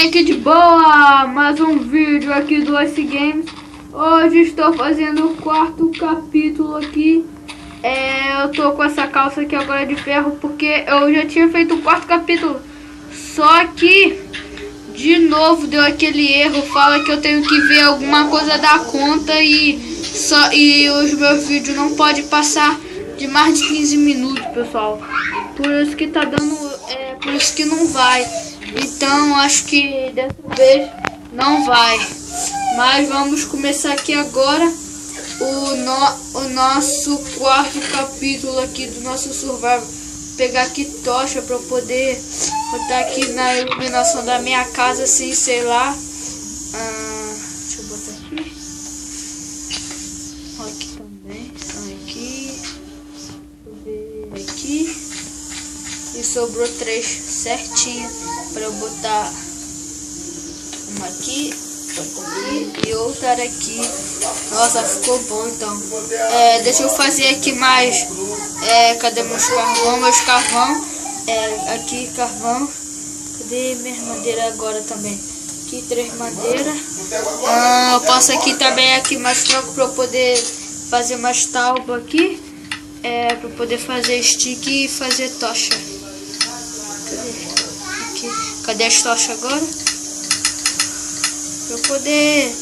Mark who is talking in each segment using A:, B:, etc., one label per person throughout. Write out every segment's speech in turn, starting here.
A: Aqui de boa, mais um vídeo aqui do Ice Games. Hoje estou fazendo o quarto capítulo aqui. Eu tô com essa calça aqui agora de ferro porque eu já tinha feito o quarto capítulo. Só que de novo deu aquele erro, fala que eu tenho que ver alguma coisa da conta e os meus vídeos não pode passar de mais de 15 minutos, pessoal. Por isso que tá dando, por isso que não vai. Então acho que dessa vez não vai. Mas vamos começar aqui agora o nosso quarto capítulo aqui do nosso survival. Vou pegar aqui tocha para poder botar aqui na iluminação da minha casa, assim, sei lá. Deixa eu botar aqui. Aqui também. Aqui. Deixa eu ver aqui. E sobrou 3 certinho para eu botar uma aqui, outra aqui e outra aqui. Nossa, ficou bom então. Deixa eu fazer aqui mais. Cadê meus carvão? Meus carvão. Aqui carvão. Cadê minhas madeiras agora também? Aqui 3 madeiras. Eu passo aqui também aqui mais tronco para eu poder fazer mais tábua aqui. Para poder fazer stick e fazer tocha. Cadê as tochas agora? Pra eu poder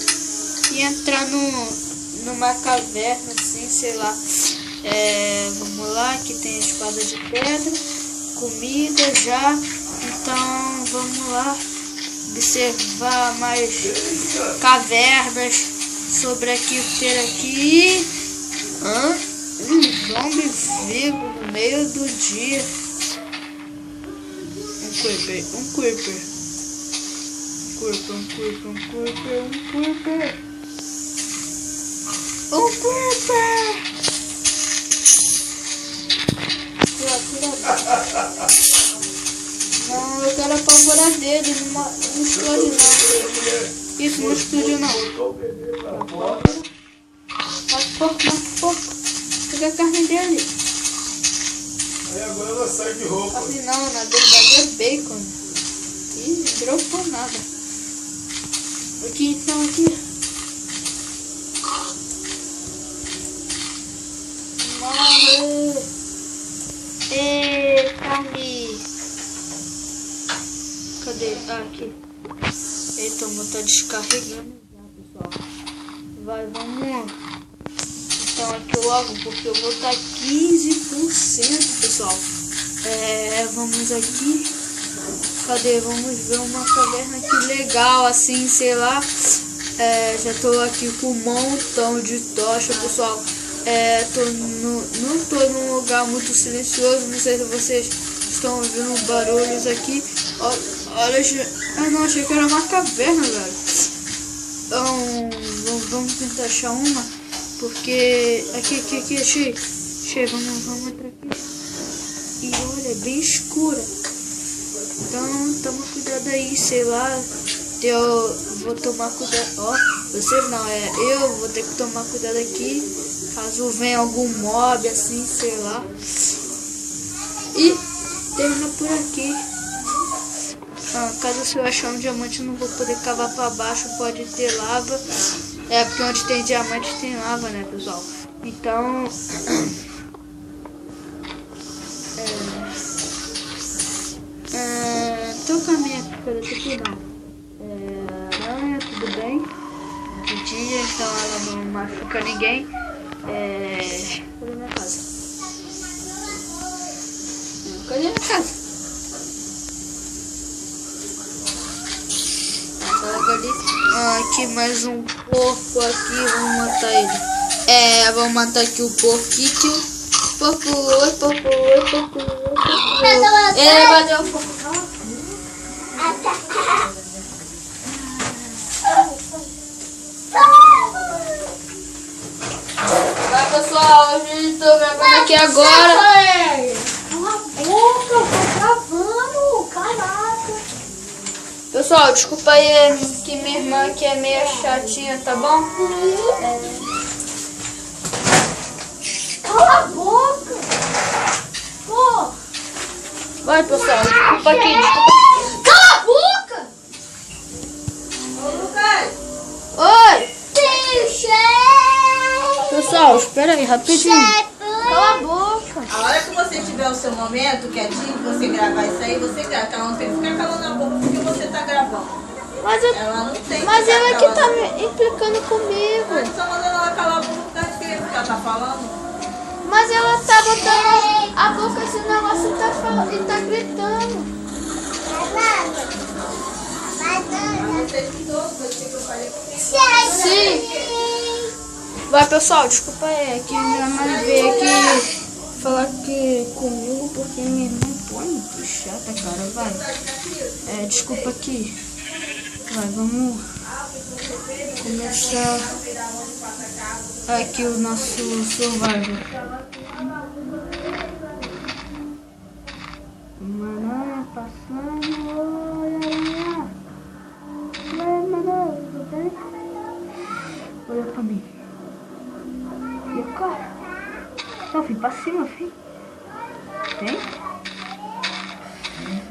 A: entrar numa caverna, assim, sei lá. Vamos lá, aqui tem a espada de pedra, comida já. Então vamos lá observar mais cavernas sobre aqui, ter aqui. Um zombie vivo no meio do dia. Um creeper. Não, eu quero apavorar dele, não explode não. Isso, não explodiu não. Mata porco. Pega a carne dele.
B: Aí agora ela sai de roupa.
A: Carne não, na verdade é bacon. Ih, não dropou nada. Aqui então, aqui. Morre! Carne! Cadê? Aqui. Eita, o motor tá descarregando já, pessoal. Vamos. Então aqui logo, porque eu vou estar 15%, pessoal. Vamos aqui. Cadê? Vamos ver uma caverna aqui legal, assim, sei lá. Já tô aqui com um montão de tocha, pessoal. Não tô num lugar muito silencioso. Não sei se vocês estão ouvindo barulhos aqui. Olha, não, achei que era uma caverna, velho. Então, vamos tentar achar uma. Porque aqui, achei. Vamos entrar aqui. E olha, é bem escura. Então, toma cuidado aí, sei lá. Eu vou tomar cuidado. Vocês não, eu vou ter que tomar cuidado aqui. Caso venha algum mob, assim, sei lá. E termina por aqui. Caso eu achar um diamante, eu não vou poder cavar pra baixo. Pode ter lava. Porque onde tem diamante tem lava, né, pessoal? Então... tô com a minha coisa aqui, não. Aranha, tudo bem. De dia, então ela não machuca ninguém. Cadê minha casa? Cadê minha casa? Aqui mais um porco aqui, vamos matar ele. Vamos matar aqui o porquinho. Porco. Ele bateu o porco. Vai, pessoal, hoje eu tô gravando aqui agora.
C: Cala a boca, eu tô gravando, caraca.
A: Pessoal, desculpa aí que minha irmã aqui é meio chatinha, tá bom?
C: Cala a boca. Pô.
A: Vai, pessoal, desculpa aqui,
C: Cala a boca.
A: pessoal, espera aí, rapidinho. Cala a boca.
D: A hora que você tiver o seu momento quietinho, que você gravar isso aí, você grava. Ela não tem que ficar calando a boca porque você tá gravando. Ela não tem
A: Mas
D: ficar
A: ela que tá
D: calando.
A: me implicando comigo.
D: Mas você tá mandando ela calar a boca por causa de quê? Porque ela tá falando.
A: Mas ela tá botando a boca esse negócio e tá gritando.
D: Você escutou? Você que eu falei comigo.
A: Sim. Vai, pessoal, desculpa aí. É que minha mãe veio aqui falar que comigo porque minha irmã foi muito chata, cara. Vai. Desculpa aqui. Vai, vamos começar aqui o nosso survival. Mano, passando. Olha, mano, tudo bem? Olha pra mim. E o cara? Não, filho, pra cima, filho. Tem?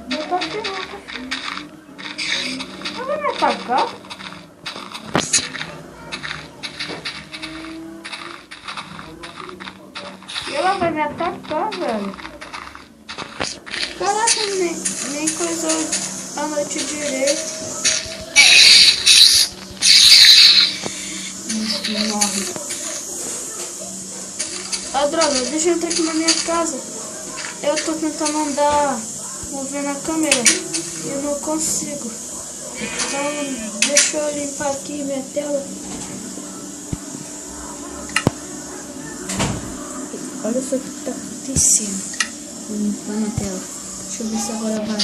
A: Não tá assim, não, tá assim. Não vai me atacar? E ela vai me atacar, velho. Caraca, nem coisou a noite direito. Morre. Ah, droga, deixa eu entrar aqui na minha casa. Eu tô tentando andar, mover na câmera e eu não consigo. Então, deixa eu limpar aqui minha tela. Olha só o que tá acontecendo. Vou limpar na tela. Deixa eu ver se agora vai.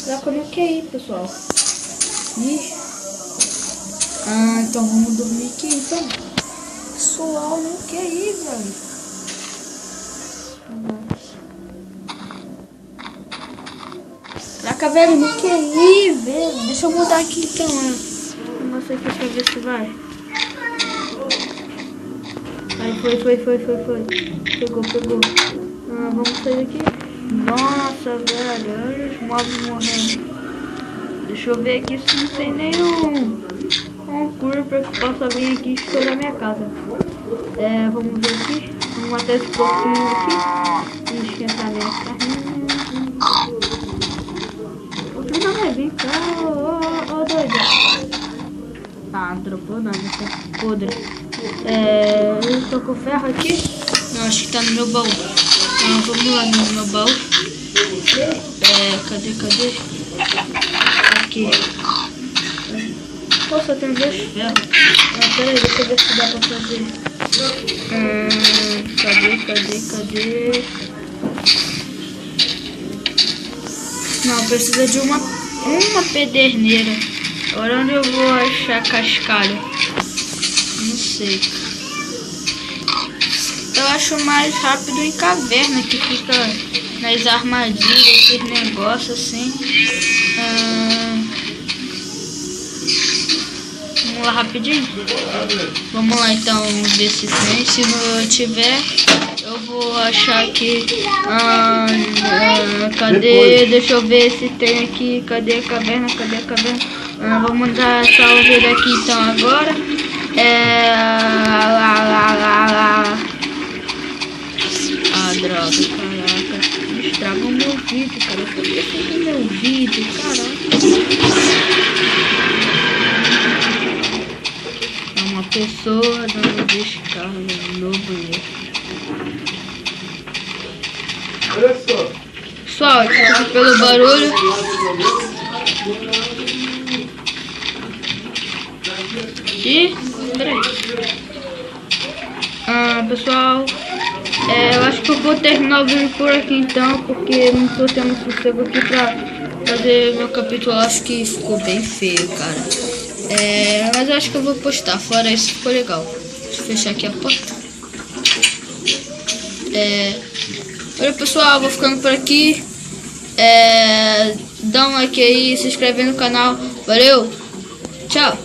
A: Já coloquei aí, pessoal. Ih. Então vamos dormir aqui, então. Pessoal, não quer ir, velho. Caraca, velho, não quer ir, velho. Deixa eu mudar aqui, então. Vou mostrar aqui pra ver se vai. Aí, foi. Pegou. Vamos sair daqui. Nossa, velho, olha os mobs morrendo. Deixa eu ver aqui se não tem nenhum creeper que possa vir aqui e estourar minha casa. Vamos ver aqui. Vamos matar esse porquinho aqui. E esquentar minha carninha. O que não vai vir cá, ô doido. Ah, não dropou nada, tá podre. Eu tô com ferro aqui. Não, acho que tá no meu baú. Vamos lá no meu baú. Cadê? Aqui. Pô, só tem 2 ferros. Pera aí, deixa eu ver se dá pra fazer. Cadê? Não, precisa de uma pederneira. Agora onde eu vou achar cascalho? Não sei. Eu acho mais rápido em caverna, que fica nas armadilhas, esses negócios assim. Vamos lá rapidinho. Vamos lá então, ver se tem. Se não tiver, eu vou achar aqui. Cadê? Deixa eu ver se tem aqui. Cadê a caverna? Vamos dar salve daqui então agora. Droga, caraca. Estragam meu vídeo, cara. Eu tô deixando meu vídeo, caraca. Uma pessoa dando descarga no banheiro.
B: Olha só.
A: Pessoal, desculpa pelo barulho. E peraí. Pessoal, eu acho que eu vou terminar o vídeo por aqui então, porque não tô tendo sossego aqui pra fazer meu capítulo. Acho que ficou bem feio, cara. Mas eu acho que eu vou postar. Fora isso, ficou legal. Deixa eu fechar aqui a porta. Olha, pessoal, vou ficando por aqui. Dá um like aí, se inscreve no canal. Valeu, tchau.